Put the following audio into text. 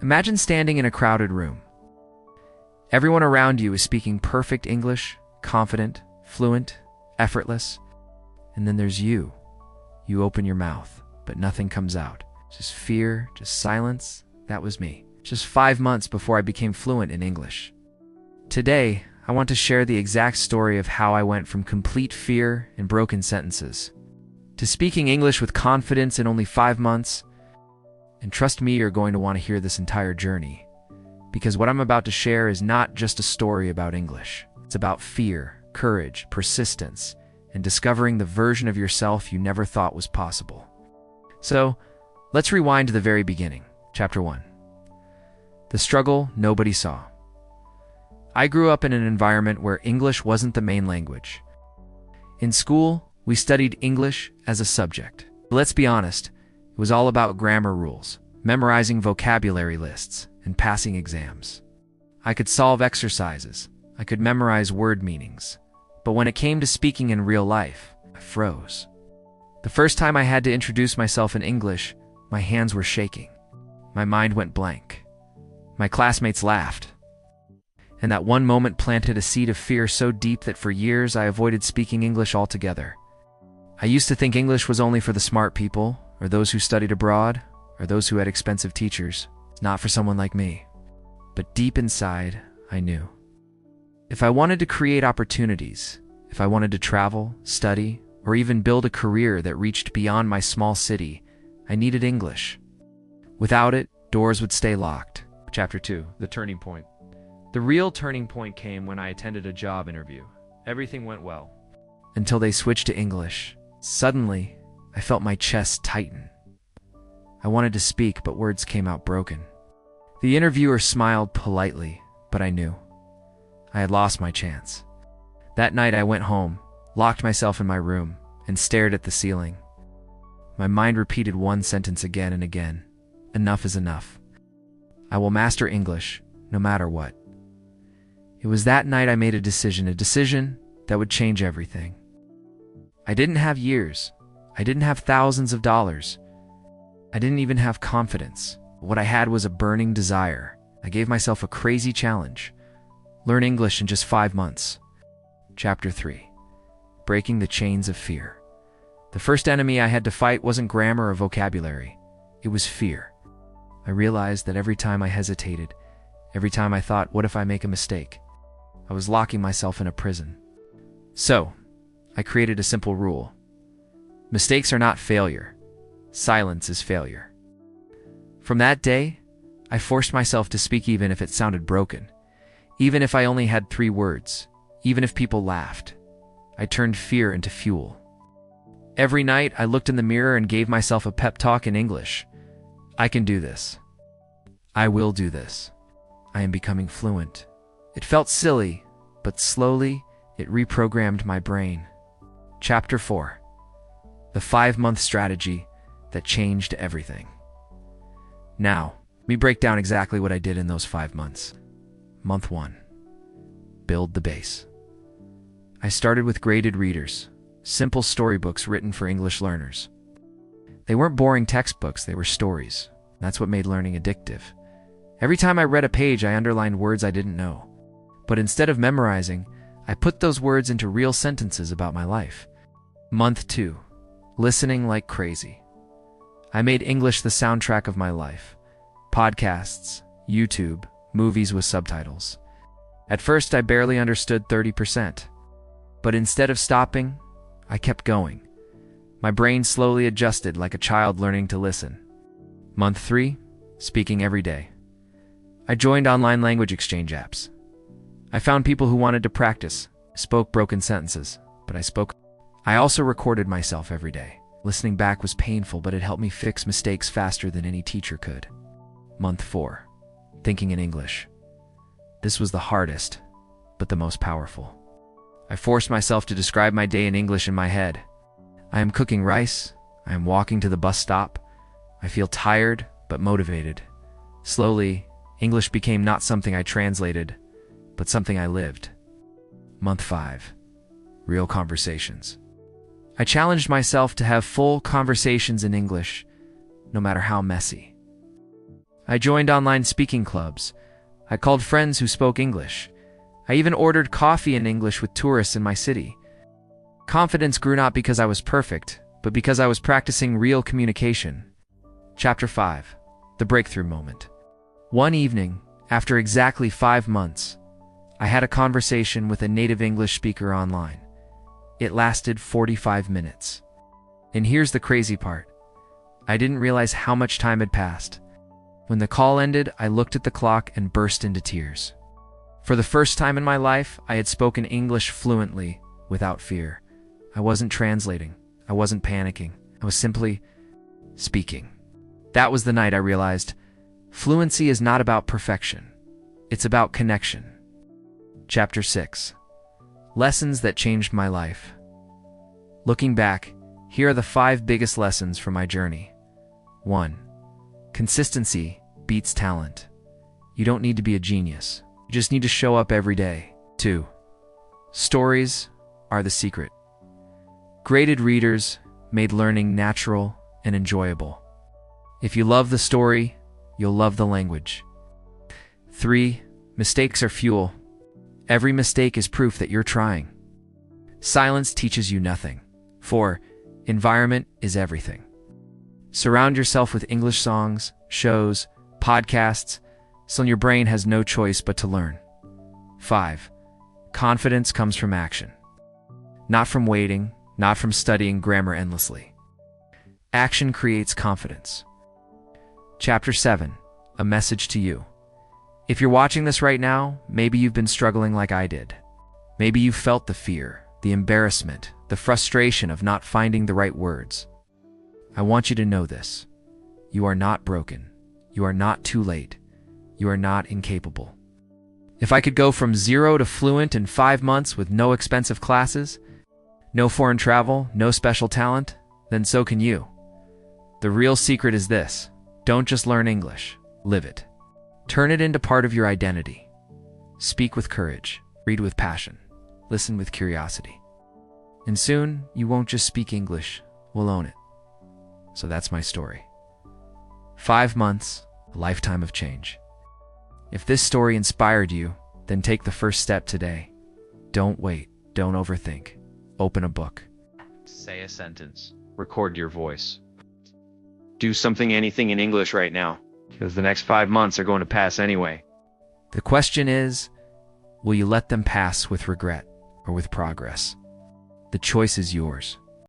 Imagine standing in a crowded room. Everyone around you is speaking perfect English, confident, fluent, effortless. And then there's you. You open your mouth, but nothing comes out. Just fear, just silence. That was me. Just 5 months before I became fluent in English. Today, I want to share the exact story of how I went from complete fear and broken sentences to speaking English with confidence in only 5 months. And trust me, you're going to want to hear this entire journey, because what I'm about to share is not just a story about English. It's about fear, courage, persistence, and discovering the version of yourself you never thought was possible. So, let's rewind to the very beginning. Chapter 1. The struggle nobody saw. I grew up in an environment where English wasn't the main language. In school, we studied English as a subject. Let's be honest, it was all about grammar rules, memorizing vocabulary lists, and passing exams. I could solve exercises, I could memorize word meanings, but when it came to speaking in real life, I froze. The first time I had to introduce myself in English, my hands were shaking. My mind went blank. My classmates laughed. And that one moment planted a seed of fear so deep that for years I avoided speaking English altogether. I used to think English was only for the smart people, or those who studied abroad, or those who had expensive teachers. It's not for someone like me. But deep inside, I knew. If I wanted to create opportunities, if I wanted to travel, study, or even build a career that reached beyond my small city, I needed English. Without it, doors would stay locked. Chapter 2. The turning point. The real turning point came when I attended a job interview. Everything went well, until they switched to English. Suddenly, I felt my chest tighten. I wanted to speak, but words came out broken. The interviewer smiled politely, but I knew. I had lost my chance. That night I went home, locked myself in my room, and stared at the ceiling. My mind repeated one sentence again and again. Enough is enough. I will master English, no matter what. It was that night I made a decision that would change everything. I didn't have years. I didn't have thousands of dollars. I didn't even have confidence. What I had was a burning desire. I gave myself a crazy challenge. Learn English in just 5 months. Chapter 3. Breaking the chains of fear. The first enemy I had to fight wasn't grammar or vocabulary. It was fear. I realized that every time I hesitated, every time I thought, what if I make a mistake, I was locking myself in a prison. So, I created a simple rule. Mistakes are not failure. Silence is failure. From that day, I forced myself to speak even if it sounded broken. Even if I only had 3 words. Even if people laughed. I turned fear into fuel. Every night, I looked in the mirror and gave myself a pep talk in English. I can do this. I will do this. I am becoming fluent. It felt silly, but slowly, it reprogrammed my brain. Chapter 4. The 5-month strategy that changed everything. Now, let me break down exactly what I did in those 5 months. Month 1. Build the base. I started with graded readers, simple storybooks written for English learners. They weren't boring textbooks, they were stories. That's what made learning addictive. Every time I read a page, I underlined words I didn't know. But instead of memorizing, I put those words into real sentences about my life. Month 2. Listening like crazy. I made English the soundtrack of my life. Podcasts, YouTube, movies with subtitles. At first, I barely understood 30%. But instead of stopping, I kept going. My brain slowly adjusted like a child learning to listen. Month 3. Speaking every day. I joined online language exchange apps. I found people who wanted to practice, spoke broken sentences, but I spoke. I also recorded myself every day. Listening back was painful, but it helped me fix mistakes faster than any teacher could. Month 4. Thinking in English. This was the hardest, but the most powerful. I forced myself to describe my day in English in my head. I am cooking rice. I am walking to the bus stop. I feel tired, but motivated. Slowly, English became not something I translated, but something I lived. Month 5. Real conversations. I challenged myself to have full conversations in English, no matter how messy. I joined online speaking clubs. I called friends who spoke English. I even ordered coffee in English with tourists in my city. Confidence grew not because I was perfect, but because I was practicing real communication. Chapter 5. The Breakthrough Moment. One evening, after exactly 5 months, I had a conversation with a native English speaker online. It lasted 45 minutes. And here's the crazy part. I didn't realize how much time had passed. When the call ended, I looked at the clock and burst into tears. For the first time in my life, I had spoken English fluently, without fear. I wasn't translating. I wasn't panicking. I was simply speaking. That was the night I realized fluency is not about perfection. It's about connection. Chapter 6. Lessons that changed my life. Looking back, here are the 5 biggest lessons from my journey. 1. Consistency beats talent. You don't need to be a genius. You just need to show up every day. 2. Stories are the secret. Graded readers made learning natural and enjoyable. If you love the story, you'll love the language. 3. Mistakes are fuel. Every mistake is proof that you're trying. Silence teaches you nothing. 4. Environment is everything. Surround yourself with English songs, shows, podcasts, so your brain has no choice but to learn. 5. Confidence comes from action. Not from waiting, not from studying grammar endlessly. Action creates confidence. Chapter 7. A message to you. If you're watching this right now, maybe you've been struggling like I did. Maybe you felt the fear, the embarrassment, the frustration of not finding the right words. I want you to know this. You are not broken. You are not too late. You are not incapable. If I could go from 0 to fluent in 5 months with no expensive classes, no foreign travel, no special talent, then so can you. The real secret is this. Don't just learn English. Live it. Turn it into part of your identity. Speak with courage. Read with passion. Listen with curiosity. And soon, you won't just speak English. We'll own it. So that's my story. 5 months, a lifetime of change. If this story inspired you, then take the first step today. Don't wait. Don't overthink. Open a book. Say a sentence. Record your voice. Do something, anything in English right now, because the next 5 months are going to pass anyway. The question is, will you let them pass with regret or with progress? The choice is yours.